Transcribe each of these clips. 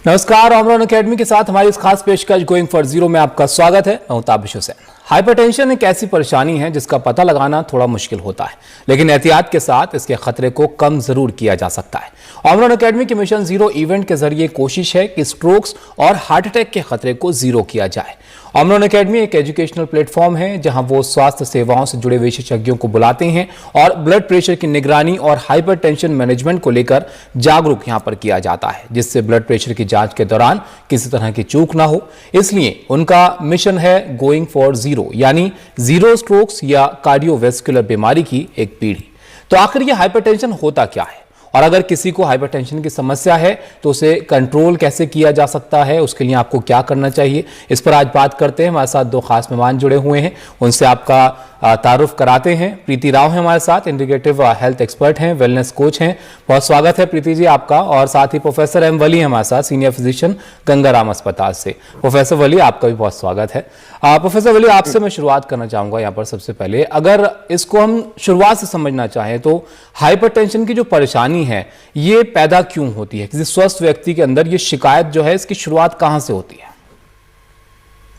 नमस्कार, ऑमरॉन एकेडमी के साथ हमारी इस खास पेशकश गोइंग फॉर जीरो में आपका स्वागत है। मैं ताबिश हुसैन। हाइपरटेंशन एक ऐसी परेशानी है जिसका पता लगाना थोड़ा मुश्किल होता है, लेकिन एहतियात के साथ इसके खतरे को कम जरूर किया जा सकता है। ऑमरॉन एकेडमी के मिशन जीरो इवेंट के जरिए कोशिश है कि स्ट्रोक्स और हार्ट अटैक के खतरे को जीरो किया जाए। ऑमरॉन एकेडमी एक एजुकेशनल प्लेटफॉर्म है जहां वो स्वास्थ्य सेवाओं से जुड़े विशेषज्ञों को बुलाते हैं और ब्लड प्रेशर की निगरानी और हाइपरटेंशन मैनेजमेंट को लेकर जागरूक यहां पर किया जाता है, जिससे ब्लड प्रेशर की जांच के दौरान किसी तरह की चूक ना हो। इसलिए उनका मिशन है गोइंग फॉर जीरो, यानी जीरो स्ट्रोक्स या कार्डियोवैस्कुलर बीमारी की एक पीढ़ी। तो आखिर ये हाइपरटेंशन होता क्या है, और अगर किसी को हाइपरटेंशन की समस्या है तो उसे कंट्रोल कैसे किया जा सकता है, उसके लिए आपको क्या करना चाहिए, इस पर आज बात करते हैं। हमारे साथ दो खास मेहमान जुड़े हुए हैं, उनसे आपका तारुफ कराते हैं। प्रीति राव हैं हमारे साथ, इंटीग्रेटिव हेल्थ एक्सपर्ट हैं, वेलनेस कोच हैं। बहुत स्वागत है प्रीति जी आपका। और साथ ही प्रोफेसर एम वली हमारे साथ, सीनियर फिजिशियन गंगाराम अस्पताल से। प्रोफेसर वली, आपका भी बहुत स्वागत है। प्रोफेसर वली, आपसे मैं शुरुआत करना चाहूंगा यहाँ पर। सबसे पहले अगर इसको हम शुरुआत से समझना चाहें तो हाइपरटेंशन की जो परेशानी है ये पैदा क्यों होती है? किसी स्वस्थ व्यक्ति के अंदर ये शिकायत जो है, इसकी शुरुआत कहां से होती है?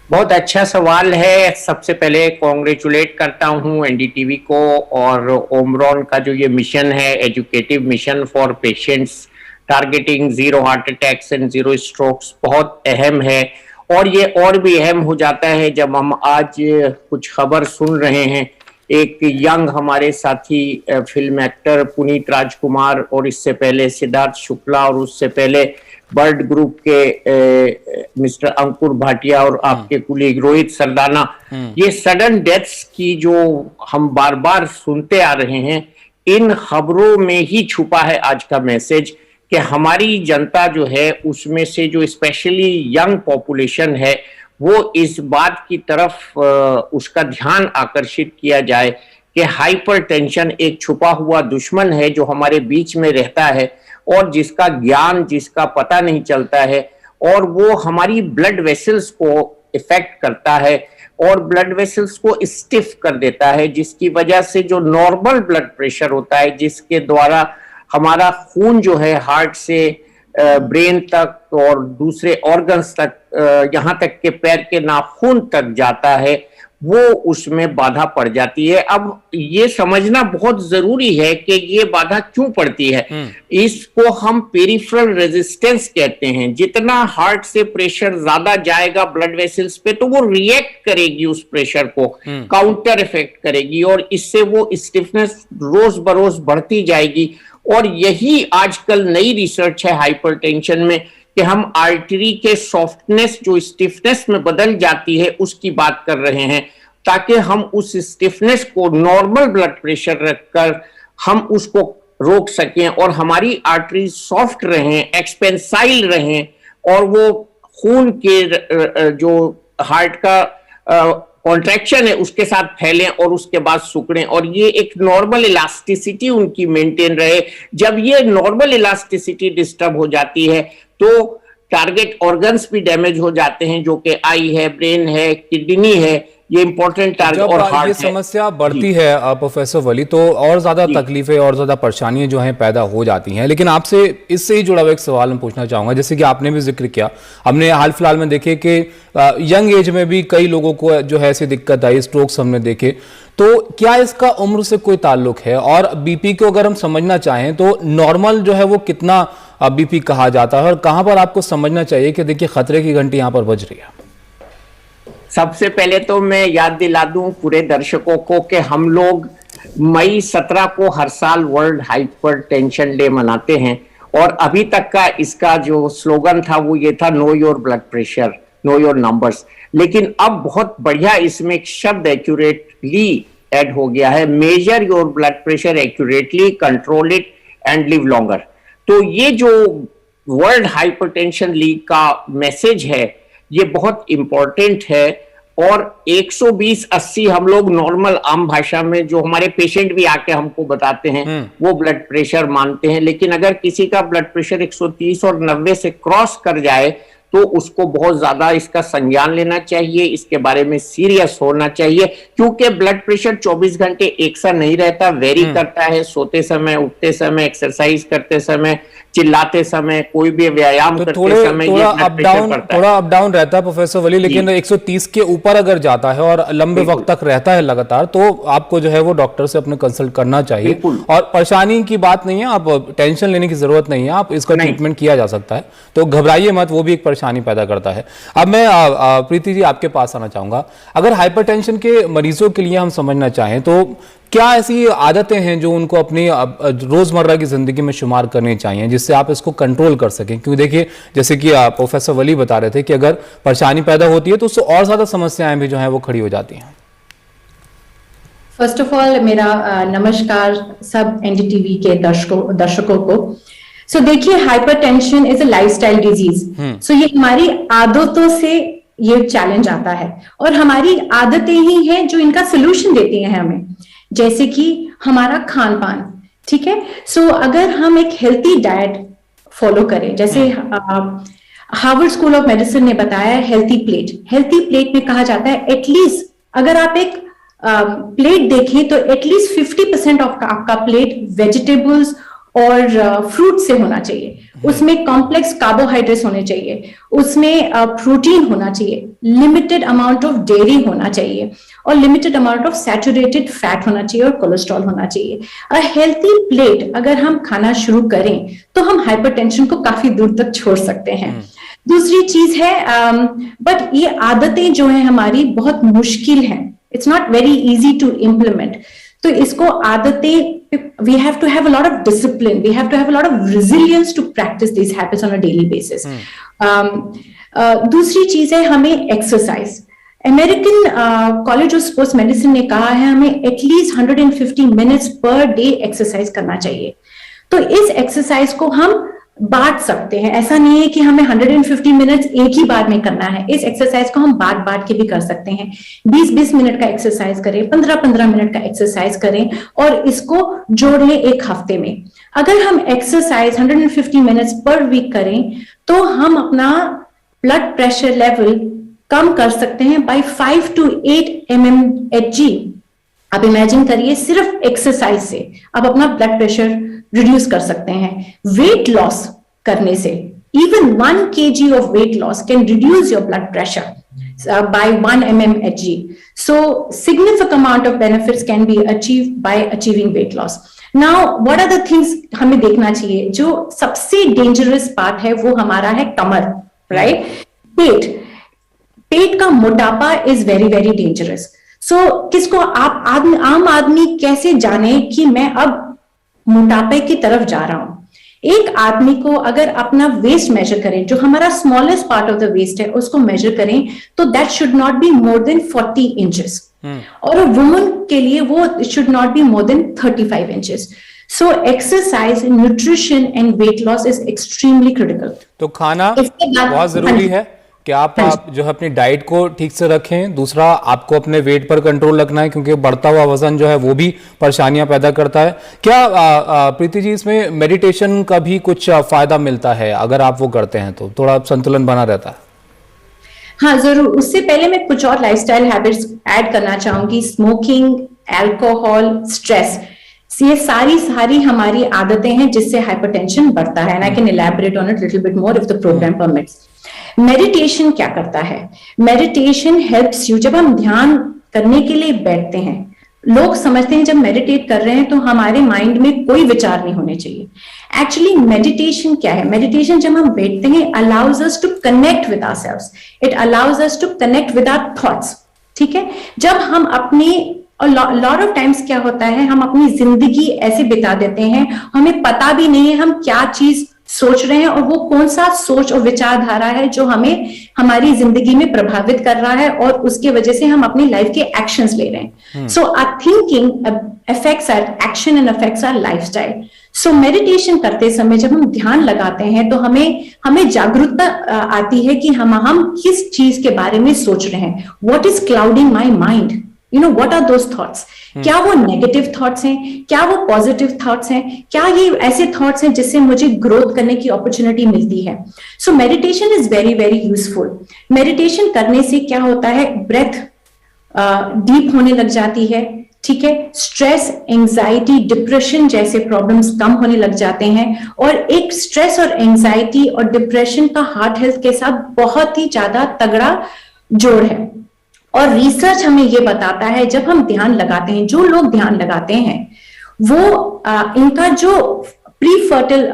बहुत अच्छा सवाल है। सबसे पहले कॉन्ग्रेचुलेट करता हूं एनडीटीवी को और ओमरॉन का जो ये मिशन है, educative mission for patients targeting zero heart attacks and zero strokes, बहुत अहम है। और ये और भी अहम हो जाता है जब हम आज कुछ खबर सुन रहे हैं। एक यंग हमारे साथी फिल्म एक्टर पुनीत राजकुमार, और इससे पहले सिद्धार्थ शुक्ला, और उससे पहले बर्ड ग्रुप के मिस्टर अंकुर भाटिया और आपके कुलीग रोहित सरदाना, ये सडन डेथ्स की जो हम बार बार सुनते आ रहे हैं, इन खबरों में ही छुपा है आज का मैसेज कि हमारी जनता जो है उसमें से जो स्पेशली यंग पॉपुलेशन है वो इस बात की तरफ उसका ध्यान आकर्षित किया जाए कि हाइपरटेंशन एक छुपा हुआ दुश्मन है जो हमारे बीच में रहता है और जिसका ज्ञान, जिसका पता नहीं चलता है, और वो हमारी ब्लड वेसल्स को इफेक्ट करता है और ब्लड वेसल्स को स्टिफ कर देता है, जिसकी वजह से जो नॉर्मल ब्लड प्रेशर होता है, जिसके द्वारा हमारा खून जो है हार्ट से ब्रेन तक और दूसरे ऑर्गन्स तक, यहाँ तक के पैर के नाखून तक जाता है, वो उसमें बाधा पड़ जाती है। अब ये समझना बहुत जरूरी है कि ये बाधा क्यों पड़ती है। इसको हम पेरिफेरल रेजिस्टेंस कहते हैं। जितना हार्ट से प्रेशर ज्यादा जाएगा ब्लड वेसल्स पे तो वो रिएक्ट करेगी, उस प्रेशर को काउंटर इफेक्ट करेगी, और इससे वो स्टिफनेस रोज बरोज बढ़ती जाएगी। और यही आजकल नई रिसर्च है हाइपरटेंशन में कि हम आर्टरी के सॉफ्टनेस जो स्टिफनेस में बदल जाती है उसकी बात कर रहे हैं, ताकि हम उस स्टिफनेस को नॉर्मल ब्लड प्रेशर रखकर हम उसको रोक सकें और हमारी आर्टरी सॉफ्ट रहें, एक्सपेंसाइल रहें, और वो खून के जो हार्ट का कॉन्ट्रैक्शन है उसके साथ फैलें और उसके बाद सिकुड़ें, और ये एक नॉर्मल इलास्टिसिटी उनकी मेंटेन रहे। जब ये नॉर्मल इलास्टिसिटी डिस्टर्ब हो जाती है तो टारगेट ऑर्गन्स भी डैमेज हो जाते हैं, जो कि आई है, ब्रेन है, किडनी है, ये इंपॉर्टेंट टारगेट और हार्ट है। ये समस्या बढ़ती है प्रोफेसर वली तो और ज्यादा तकलीफें और ज्यादा परेशानियां जो हैं पैदा हो जाती हैं। लेकिन आपसे इससे ही जुड़ा हुआ एक सवाल मैं पूछना चाहूंगा, जैसे कि आपने भी जिक्र किया, हमने हाल फिलहाल में देखे कि यंग एज में भी कई लोगों को जो है ऐसी दिक्कत आई, स्ट्रोक्स हमने देखे। तो क्या इसका उम्र से कोई ताल्लुक है? और बीपी को अगर हम समझना चाहें तो नॉर्मल जो है वो कितना बीपी कहा जाता है, और कहां पर आपको समझना चाहिए कि देखिए खतरे की घंटी यहां पर बज रही है? सबसे पहले तो मैं याद दिला दूं पूरे दर्शकों को कि हम लोग मई 17 को हर साल वर्ल्ड हाइपरटेंशन डे मनाते हैं, और अभी तक का इसका जो स्लोगन था वो ये था, know your blood pressure, know your numbers. लेकिन अब बहुत बढ़िया इसमें एक शब्द एक्यूरेटली ऐड हो गया है, major your blood pressure accurately, control it and live longer. तो ये जो वर्ल्ड हाइपरटेंशन लीग का मैसेज है ये बहुत इंपॉर्टेंट है। और 120-80 हम लोग नॉर्मल आम भाषा में जो हमारे पेशेंट भी आके हमको बताते हैं वो ब्लड प्रेशर मानते हैं। लेकिन अगर किसी का ब्लड प्रेशर 130 और 90 से क्रॉस कर जाए तो उसको बहुत ज्यादा इसका संज्ञान लेना चाहिए, इसके बारे में सीरियस होना चाहिए, क्योंकि ब्लड प्रेशर 24 घंटे एक सा नहीं रहता, वेरी करता है। सोते समय, उठते समय, एक्सरसाइज करते समय, चिल्लाते समय, कोई भी व्यायाम तो करते समय ये ब्लड प्रेशर बढ़ता है। थोड़ा अप डाउन रहता है प्रोफेसर वली, लेकिन 130 के ऊपर अगर जाता है और लंबे वक्त तक रहता है लगातार, तो आपको जो है वो डॉक्टर से अपने कंसल्ट करना चाहिए। और परेशानी की बात नहीं है, आप टेंशन लेने की जरूरत नहीं है, आप इसका ट्रीटमेंट किया जा सकता है, तो घबराइए मत, वो भी एक परेशानी पैदा करता है। अब मैं प्रीति जी आपके पास आना चाहूंगा। अगर हाइपरटेंशन के मरीजों के लिए हम समझना चाहें तो क्या ऐसी आदतें हैं जो उनको अपनी रोजमर्रा की जिंदगी में शुमार करनी चाहिए जिससे आप इसको कंट्रोल कर सकें? क्योंकि देखिए, जैसे कि प्रोफेसर वली बता रहे थे कि अगर परेशानी पैदा होती है तो उससे और ज्यादा समस्याएं भी जो है वो खड़ी हो जाती हैं। फर्स्ट ऑफ ऑल मेरा नमस्कार सब एनडीटीवी के दर्शकों को। सो देखिए, hypertension is a lifestyle disease. So ये हमारी आदतों से ये चैलेंज आता है, और हमारी आदतें ही हैं जो इनका सोल्यूशन देती हैं हमें, जैसे कि हमारा खान पान। ठीक है, सो अगर हम एक हेल्थी डाइट फॉलो करें, जैसे हार्वर्ड स्कूल ऑफ मेडिसिन ने बताया हेल्थी प्लेट में कहा जाता है एटलीस्ट अगर आप एक प्लेट देखें तो एटलीस्ट 50% ऑफ आपका प्लेट वेजिटेबल्स और फ्रूट से होना चाहिए, उसमें कॉम्प्लेक्स कार्बोहाइड्रेट्स होने चाहिए, उसमें प्रोटीन होना चाहिए, लिमिटेड अमाउंट ऑफ डेयरी होना चाहिए, और limited amount of saturated fat होना चाहिए, और कोलेस्ट्रॉल होना चाहिए। अ हेल्थी प्लेट अगर हम खाना शुरू करें तो हम हाइपरटेंशन को काफी दूर तक छोड़ सकते हैं। दूसरी चीज है, बट ये आदतें जो है हमारी बहुत मुश्किल हैं, it's not very easy to implement. तो इसको आदतें, we have to have a lot of discipline, we have to have a lot of resilience to practice these habits on a daily basis. दूसरी चीज है हमें exercise. American college of sports medicine ने कहा है हमें at least 150 minutes per day exercise करना चाहिए। तो इस एक्सरसाइज को हम बांट सकते हैं, ऐसा नहीं है कि हमें 150 मिनट्स एक ही बार में करना है, इस एक्सरसाइज को हम बांट के भी कर सकते हैं। 20-20 मिनट का एक्सरसाइज करें, 15-15 मिनट का एक्सरसाइज करें, और इसको जोड़ लें एक हफ्ते में। अगर हम एक्सरसाइज 150 मिनट्स पर वीक करें तो हम अपना ब्लड प्रेशर लेवल कम कर सकते हैं बाय 5 to 8 mmHg। आप इमेजिन करिए, सिर्फ एक्सरसाइज से आप अपना ब्लड प्रेशर रिड्यूस कर सकते हैं। वेट लॉस करने से, even 1 kg of weight loss can reduce your blood pressure by 1 mmHg। So significant amount of benefits can be achieve by achieving weight loss. Now what are the things हमें देखना चाहिए? जो सबसे dangerous part है वो हमारा है कमर, right? पेट का मोटापा इज वेरी वेरी डेंजरस। सो किसको आप आम आदमी कैसे जाने कि मैं अब मोटापे की तरफ जा रहा हूं? एक आदमी को अगर अपना वेस्ट मेजर करें, जो हमारा smallest part of the waist है उसको मेजर करें, तो that should not be more than 40 inches, और अ वुमन के लिए वो should not be more than 35 inches. So exercise, nutrition and weight loss is extremely critical. तो खाना बहुत जरूरी है कि आप जो है अपनी डाइट को ठीक से रखें। दूसरा, आपको अपने वेट पर कंट्रोल रखना है, क्योंकि बढ़ता हुआ वजन जो है वो भी परेशानियां पैदा करता है। क्या प्रीति जी, इसमें मेडिटेशन का भी कुछ फायदा मिलता है? अगर आप वो करते हैं तो थोड़ा संतुलन बना रहता है। हाँ जरूर। उससे पहले मैं कुछ और लाइफस्टाइल हैबिट्स ऐड करना चाहूंगी। स्मोकिंग, अल्कोहल, स्ट्रेस, ये सारी हमारी आदतें हैं जिससे हाइपरटेंशन बढ़ता है, and I can elaborate on it little bit more if the program permits. Meditation क्या करता है? Meditation helps you. जब हम ध्यान करने के लिए बैठते हैं, लोग समझते हैं जब मेडिटेट कर रहे हैं तो हमारे माइंड में कोई विचार नहीं होने चाहिए। एक्चुअली मेडिटेशन क्या है? मेडिटेशन जब हम बैठते हैं allows us to connect with ourselves, it allows us to connect with our thoughts. ठीक है, जब हम अपनी, और लॉट ऑफ टाइम्स क्या होता है, हम अपनी जिंदगी ऐसे बिता देते हैं, हमें पता भी नहीं है हम क्या चीज सोच रहे हैं, और वो कौन सा सोच और विचारधारा है जो हमें हमारी जिंदगी में प्रभावित कर रहा है, और उसके वजह से हम अपनी लाइफ के एक्शंस ले रहे हैं। So our thinking affects our action and affects our lifestyle. So meditation करते समय जब हम ध्यान लगाते हैं तो हमें जागरूकता आती है कि हम किस चीज के बारे में सोच रहे हैं। What is clouding my mind? What are those thoughts, क्या वो नेगेटिव थॉट्स हैं, क्या वो पॉजिटिव थॉट्स हैं, क्या ये ऐसे थॉट्स हैं जिससे मुझे ग्रोथ करने की अपॉर्चुनिटी मिलती है। So meditation is very very useful. Meditation करने से क्या होता है, ब्रेथ डीप होने लग जाती है, ठीक है, स्ट्रेस, एंजाइटी, डिप्रेशन जैसे प्रॉब्लम्स कम होने लग जाते हैं। और एक स्ट्रेस और एंजाइटी और डिप्रेशन का हार्ट हेल्थ के साथ बहुत ही ज्यादा तगड़ा जोड़ है। और रिसर्च हमें ये बताता है, जब हम ध्यान लगाते हैं, जो लोग ध्यान लगाते हैं वो इनका जो प्रीफर्टल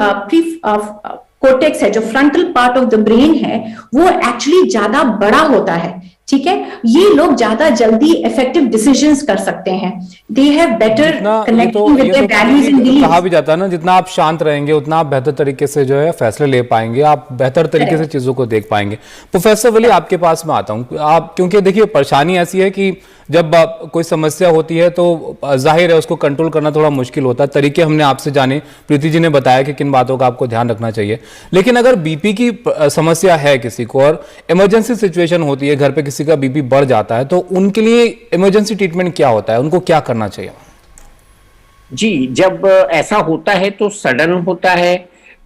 कोर्टेक्स है, जो frontal part of the brain है, वो एक्चुअली ज्यादा बड़ा होता है, ठीक है। ये लोग ज्यादा जल्दी इफेक्टिव डिसीजंस कर सकते हैं। They have better connection with their values and beliefs. कहा भी जाता है ना, जितना आप शांत रहेंगे उतना आप बेहतर तरीके से जो है फैसले ले पाएंगे, आप बेहतर तरीके से चीजों को देख पाएंगे। प्रोफेसर वली, आपके पास मैं आता हूं। आप, क्योंकि देखिए परेशानी ऐसी है कि जब कोई समस्या होती है तो जाहिर है उसको कंट्रोल करना थोड़ा मुश्किल होता है। तरीके हमने आपसे जाने, प्रीति जी ने बताया कि किन बातों का आपको ध्यान रखना चाहिए। लेकिन अगर बीपी की समस्या है किसी को और इमरजेंसी सिचुएशन होती है, घर पे किसी का बीपी बढ़ जाता है, तो उनके लिए इमरजेंसी ट्रीटमेंट क्या होता है, उनको क्या करना चाहिए? जी, जब ऐसा होता है तो सडन होता है,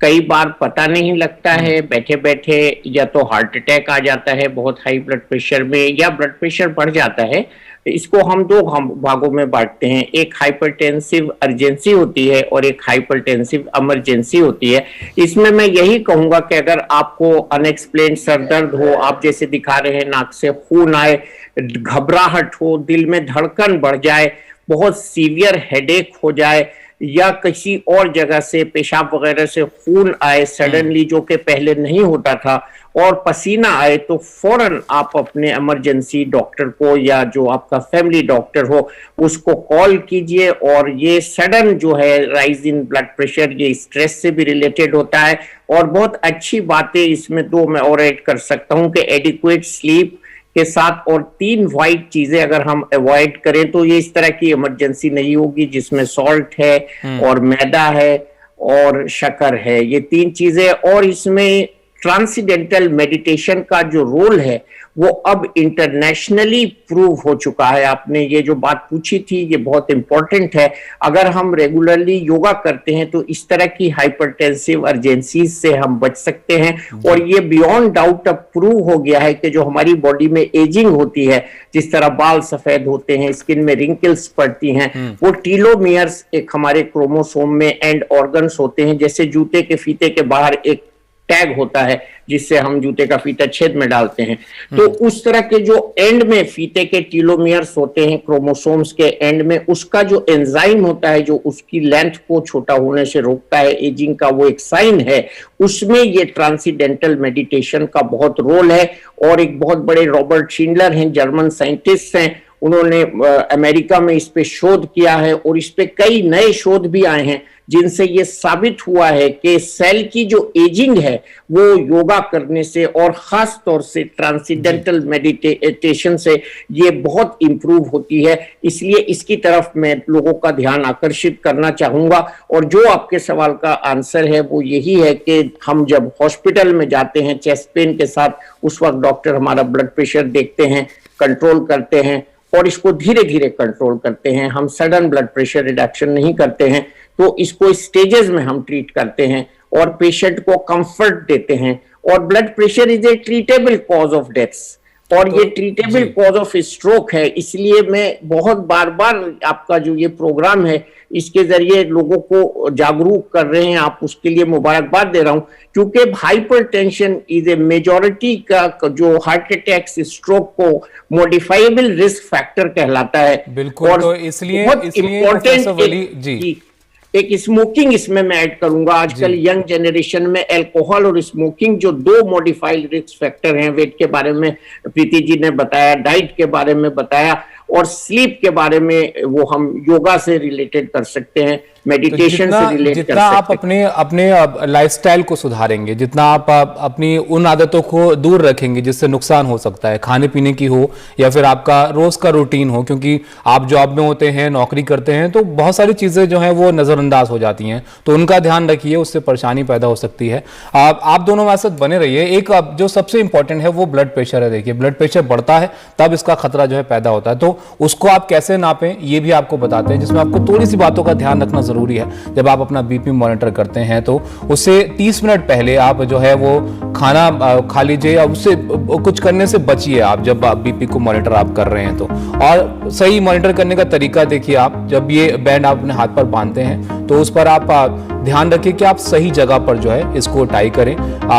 कई बार पता नहीं लगता है, बैठे बैठे या तो हार्ट अटैक आ जाता है बहुत हाई ब्लड प्रेशर में, या ब्लड प्रेशर बढ़ जाता है। इसको हम दो भागों में बांटते हैं, एक हाइपरटेंसिव अर्जेंसी होती है और एक हाइपरटेंसिव इमरजेंसी होती है। इसमें मैं यही कहूंगा कि अगर आपको अनएक्सप्लेन्ड सर दर्द हो, आप जैसे दिखा रहे हैं, नाक से खून आए, घबराहट हो, दिल में धड़कन बढ़ जाए, बहुत सीवियर हेडेक हो जाए, या किसी और जगह से पेशाब वगैरह से खून आए सडनली, जो कि पहले नहीं होता था, और पसीना आए, तो फौरन आप अपने इमरजेंसी डॉक्टर को या जो आपका फैमिली डॉक्टर हो उसको कॉल कीजिए। और ये सडन जो है राइज इन ब्लड प्रेशर, ये स्ट्रेस से भी रिलेटेड होता है। और बहुत अच्छी बातें इसमें दो मैं और ऐड कर सकता हूँ कि एडिक्वेट स्लीप के साथ और 3 वाइट चीजें अगर हम अवॉइड करें तो ये इस तरह की इमरजेंसी नहीं होगी, जिसमें सॉल्ट है और मैदा है और शक्कर है, ये 3 चीजें। और इसमें ट्रांसेंडेंटल मेडिटेशन का जो रोल है वो अब इंटरनेशनली प्रूव हो चुका है। आपने ये जो बात पूछी थी ये बहुत इंपॉर्टेंट है। अगर हम रेगुलरली योगा करते हैं तो इस तरह की हाइपरटेंसिव अर्जेंसीज से हम बच सकते हैं। और ये बियॉन्ड डाउट अब प्रूव हो गया है कि जो हमारी बॉडी में एजिंग होती है, जिस तरह बाल सफेद होते हैं, स्किन में रिंकल्स पड़ती हैं, वो टीलोमियर्स एक हमारे क्रोमोसोम में एंड ऑर्गन्स होते हैं। जैसे जूते के फीते के बाहर एक टैग होता है जिससे हम जूते का फीता छेद में डालते हैं, तो उस तरह के जो एंड में फीते के टीलोमियर्स होते हैं क्रोमोसोम्स के एंड में, उसका जो एंजाइम होता है जो उसकी लेंथ को छोटा होने से रोकता है, एजिंग का वो एक साइन है, उसमें ये ट्रांसेंडेंटल मेडिटेशन का बहुत रोल है। और एक बहुत बड़े रॉबर्ट शिंडलर हैं, जर्मन साइंटिस्ट हैं, उन्होंने अमेरिका में इस पे शोध किया है और इस पे कई नए शोध भी आए हैं जिनसे ये साबित हुआ है कि सेल की जो एजिंग है वो योगा करने से और खास तौर से ट्रांसेंडेंटल मेडिटेशन से ये बहुत इंप्रूव होती है। इसलिए इसकी तरफ मैं लोगों का ध्यान आकर्षित करना चाहूंगा। और जो आपके सवाल का आंसर है वो यही है कि हम जब हॉस्पिटल में जाते हैं चेस्ट पेन के साथ, उस वक्त डॉक्टर हमारा ब्लड प्रेशर देखते हैं, कंट्रोल करते हैं और इसको धीरे धीरे कंट्रोल करते हैं। हम सडन ब्लड प्रेशर रिडक्शन नहीं करते हैं, तो इसको स्टेजेस में हम ट्रीट करते हैं और पेशेंट को कंफर्ट देते हैं। और blood pressure is a treatable cause of deaths और ये ट्रीटेबल कॉज ऑफ स्ट्रोक है। इसलिए मैं बहुत बार बार आपका जो ये प्रोग्राम है इसके जरिए लोगों को जागरूक कर रहे हैं, आप उसके लिए मुबारकबाद दे रहा हूं, क्योंकि हाइपरटेंशन इज ए मेजॉरिटी का जो हार्ट अटैक्स स्ट्रोक को मॉडिफाइबल रिस्क फैक्टर कहलाता है। बिल्कुल, और तो इसलिए इम्पोर्टेंट एक स्मोकिंग इसमें मैं ऐड करूंगा। आजकल यंग जनरेशन में अल्कोहल और स्मोकिंग जो 2 मॉडिफाइड रिस्क फैक्टर हैं, वेट के बारे में प्रीति जी ने बताया, डाइट के बारे में बताया और स्लीप के बारे में वो हम योगा से रिलेटेड कर सकते हैं। मेडिटेशन से रिलेट कर जितना आप सकते हैं। अपने लाइफस्टाइल को सुधारेंगे, जितना आप अपनी उन आदतों को दूर रखेंगे जिससे नुकसान हो सकता है, खाने पीने की हो या फिर आपका रोज का रूटीन हो, क्योंकि आप जॉब में होते हैं, नौकरी करते हैं, तो बहुत सारी चीजें जो हैं वो नजरअंदाज हो जाती हैं, तो उनका ध्यान रखिए, उससे परेशानी पैदा हो सकती है। आप दोनों हमारे साथ बने रहिए। एक जो सबसे इंपॉर्टेंट है वो ब्लड प्रेशर है। देखिए, ब्लड प्रेशर बढ़ता है तब इसका खतरा जो है पैदा होता है, तो उसको आप कैसे नापें ये भी आपको बताते हैं, जिसमें आपको थोड़ी सी बातों का ध्यान रखना जरूरी है। जब आप अपना बीपी मॉनिटर करते हैं तो उससे 30 मिनट पहले आप जो है वो खाना खा लीजिए, या उससे कुछ करने से बचिए आप जब आप बीपी को मॉनिटर आप कर रहे हैं तो। और सही मॉनिटर करने का तरीका देखिए, आप जब ये बैंड आप अपने हाथ पर बांधते हैं तो उस पर आप ध्यान रखिए कि आप सही जगह पर जो है इसको टाई करें,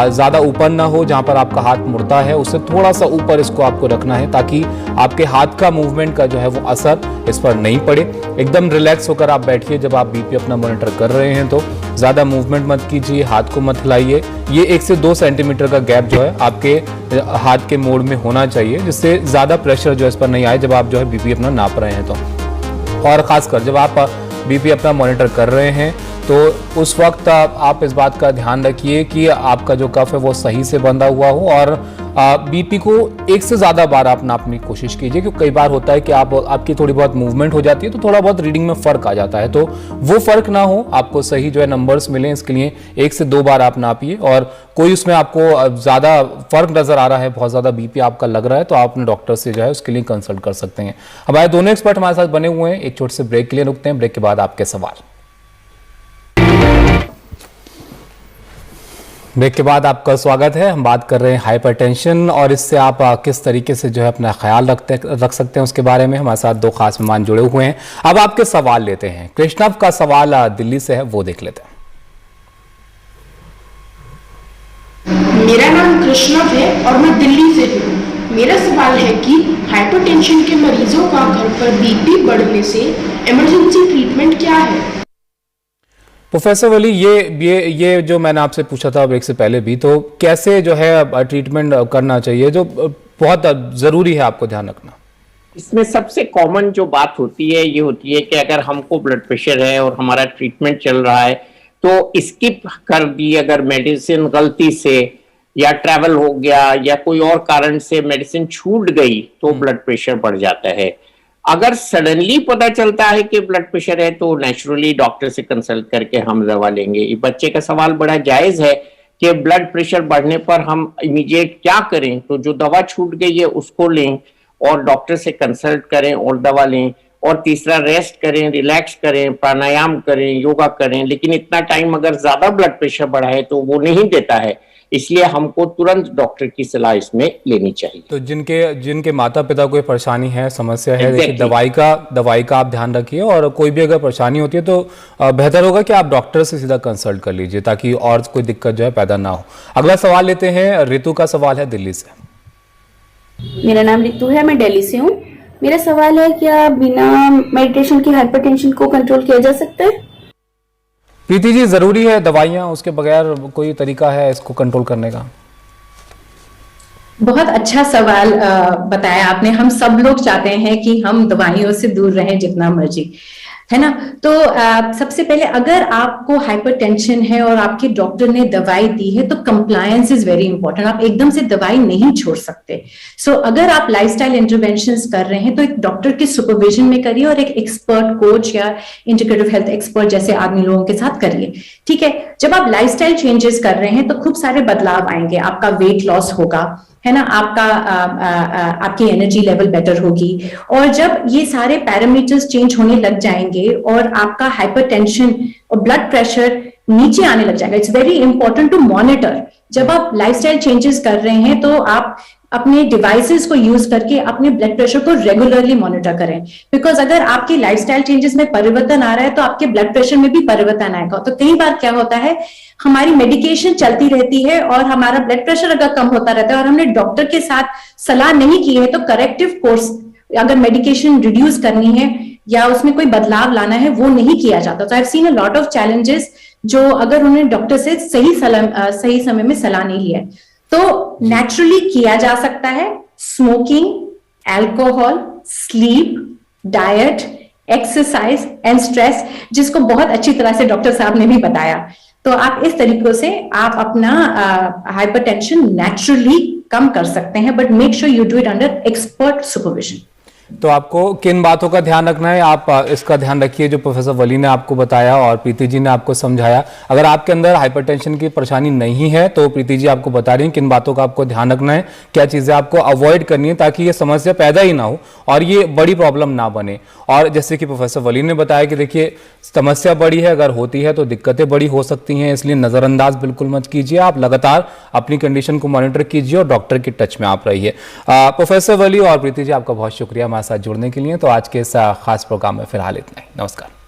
ज्यादा ऊपर ना हो, जहां पर आपका हाथ मुड़ता है उससे थोड़ा सा ऊपर इसको आपको रखना है, ताकि आपके हाथ का मूवमेंट का जो है वो असर इस पर नहीं पड़े। एकदम रिलैक्स होकर आप बैठिए जब आप बीपी अपना मॉनिटर कर रहे हैं, तो ज्यादा मूवमेंट मत कीजिए, हाथ को मत हिलाइए। ये 1 से 2 सेंटीमीटर का गैप जो है आपके हाथ के मोड़ में होना चाहिए, जिससे ज्यादा प्रेशर जो इस पर नहीं आए जब आप जो है बीपी अपना नाप रहे हैं तो। और खासकर जब आप बीपी अपना मॉनिटर कर रहे हैं तो उस वक्त आप इस बात का ध्यान रखिए कि आपका जो कफ है वो सही से बंधा हुआ हो, और बीपी को 1 से ज़्यादा बार आप नापने की कोशिश कीजिए, क्योंकि कई बार होता है कि आपकी थोड़ी बहुत मूवमेंट हो जाती है तो थोड़ा बहुत रीडिंग में फ़र्क आ जाता है, तो वो फ़र्क ना हो, आपको सही जो है नंबर्स मिलें, इसके लिए 1 से 2 बार आप नापिए। और कोई उसमें आपको ज़्यादा फ़र्क नज़र आ रहा है, बहुत ज़्यादा बीपी आपका लग रहा है, तो आप अपने डॉक्टर से जो है उसके लिए कंसल्ट कर सकते हैं। हमारे दोनों एक्सपर्ट हमारे साथ बने हुए हैं। एक छोटे से ब्रेक के लिए रुकते हैं, ब्रेक के बाद आपके सवाल। ब्रेक के बाद आपका स्वागत है। हम बात कर रहे हैं हाइपरटेंशन और इससे आप किस तरीके से जो है अपना ख्याल रख सकते हैं उसके बारे में। हमारे साथ 2 खास मेहमान जुड़े हुए हैं। अब आपके सवाल लेते हैं। कृष्णव का सवाल दिल्ली से है, वो देख लेते हैं। मेरा नाम कृष्णव है और मैं दिल्ली से हूँ। मेरा सवाल है कि हाइपरटेंशन के मरीजों का घर पर बीपी बढ़ने से इमरजेंसी ट्रीटमेंट क्या है? प्रोफेसर वली, ये जो मैंने आपसे पूछा था ब्रेक से पहले भी, तो कैसे जो है ट्रीटमेंट करना चाहिए, जो बहुत जरूरी है आपको ध्यान रखना? इसमें सबसे कॉमन जो बात होती है ये होती है कि अगर हमको ब्लड प्रेशर है और हमारा ट्रीटमेंट चल रहा है तो स्किप कर दी अगर मेडिसिन गलती से, या ट्रैवल हो गया या कोई और कारण से मेडिसिन छूट गई तो ब्लड प्रेशर बढ़ जाता है। अगर सडनली पता चलता है कि ब्लड प्रेशर है तो नेचुरली डॉक्टर से कंसल्ट करके हम दवा लेंगे। ये बच्चे का सवाल बड़ा जायज है कि ब्लड प्रेशर बढ़ने पर हम इमीडिएट क्या करें, तो जो दवा छूट गई है उसको लें और डॉक्टर से कंसल्ट करें और दवा लें। और तीसरा, रेस्ट करें, रिलैक्स करें, प्राणायाम करें, योगा करें। लेकिन इतना टाइम अगर ज्यादा ब्लड प्रेशर बढ़ा है तो वो नहीं देता है, इसलिए हमको तुरंत डॉक्टर की सलाह इसमें लेनी चाहिए। तो जिनके माता पिता कोई परेशानी है, समस्या है, देखिए दवाई का आप ध्यान रखिए, और कोई भी अगर परेशानी होती है तो बेहतर होगा कि आप डॉक्टर से सीधा कंसल्ट कर लीजिए, ताकि और कोई दिक्कत जो है पैदा ना हो। अगला सवाल लेते हैं। ऋतु का सवाल है दिल्ली से। मेरा नाम ऋतु है, मैं दिल्ली से हूँ। मेरा सवाल है, क्या बिना मेडिटेशन के हाइपरटेंशन को कंट्रोल किया जा सकता है? प्रीति जी, जरूरी है दवाइयां, उसके बगैर कोई तरीका है इसको कंट्रोल करने का? बहुत अच्छा सवाल बताया आपने। हम सब लोग चाहते हैं कि हम दवाइयों से दूर रहें जितना मर्जी, है ना। तो सबसे पहले अगर आपको हाइपरटेंशन है और आपके डॉक्टर ने दवाई दी है तो कंप्लायंस इज वेरी इंपॉर्टेंट। आप एकदम से दवाई नहीं छोड़ सकते। सो अगर आप लाइफस्टाइल इंटरवेंशंस कर रहे हैं तो एक डॉक्टर के सुपरविजन में करिए और एक एक्सपर्ट कोच या इंटीग्रेटिव हेल्थ एक्सपर्ट जैसे आदमी लोगों के साथ करिए, ठीक है। जब आप लाइफस्टाइल चेंजेस कर रहे हैं तो खूब सारे बदलाव आएंगे। आपका वेट लॉस होगा, है ना, आपकी एनर्जी लेवल बेटर होगी, और जब ये सारे पैरामीटर्स चेंज होने लग जाएंगे और आपका हाइपरटेंशन और ब्लड प्रेशर नीचे आने लग जाएगा, it's very important to monitor. जब आप लाइफस्टाइल चेंजेस कर रहे हैं तो आप अपने डिवाइसेस को यूज करके अपने ब्लड प्रेशर को रेगुलरली मॉनिटर करें, बिकॉज अगर आपके लाइफस्टाइल चेंजेस में परिवर्तन आ रहा है तो आपके ब्लड प्रेशर में भी परिवर्तन आएगा। तो कई बार क्या होता है, हमारी मेडिकेशन चलती रहती है और हमारा ब्लड प्रेशर अगर कम होता रहता है और हमने डॉक्टर के साथ सलाह नहीं की है तो करेक्टिव कोर्स, अगर मेडिकेशन रिड्यूस करनी है या उसमें कोई बदलाव लाना है, वो नहीं किया जाता। तो I have seen a lot of challenges जो अगर उन्होंने डॉक्टर से सही समय में सलाह नहीं लिया है तो नेचुरली किया जा सकता है। Smoking, alcohol, sleep, diet, exercise and stress, जिसको बहुत अच्छी तरह से डॉक्टर साहब ने भी बताया। तो आप इस तरीकों से आप अपना हाइपरटेंशन नेचुरली कम कर सकते हैं, but make sure you do it under expert supervision. तो आपको किन बातों का ध्यान रखना है, आप इसका ध्यान रखिए जो प्रोफेसर वली ने आपको बताया और प्रीति जी ने आपको समझाया। अगर आपके अंदर हाइपरटेंशन की परेशानी नहीं है तो प्रीति जी आपको बता रही हैं किन बातों का आपको ध्यान रखना है, क्या चीजें आपको अवॉइड करनी है ताकि ये समस्या पैदा ही ना हो और ये बड़ी प्रॉब्लम ना बने। और जैसे कि प्रोफेसर वली ने बताया कि देखिए समस्या बड़ी है, अगर होती है तो दिक्कतें बड़ी हो सकती हैं, इसलिए नजरअंदाज बिल्कुल मत कीजिए। आप लगातार अपनी कंडीशन को मॉनिटर कीजिए और डॉक्टर के टच में आप रहिए। प्रोफेसर वली और प्रीति जी आपका बहुत शुक्रिया हमारे साथ जुड़ने के लिए। तो आज के इस खास प्रोग्राम में फिलहाल इतना ही। नमस्कार।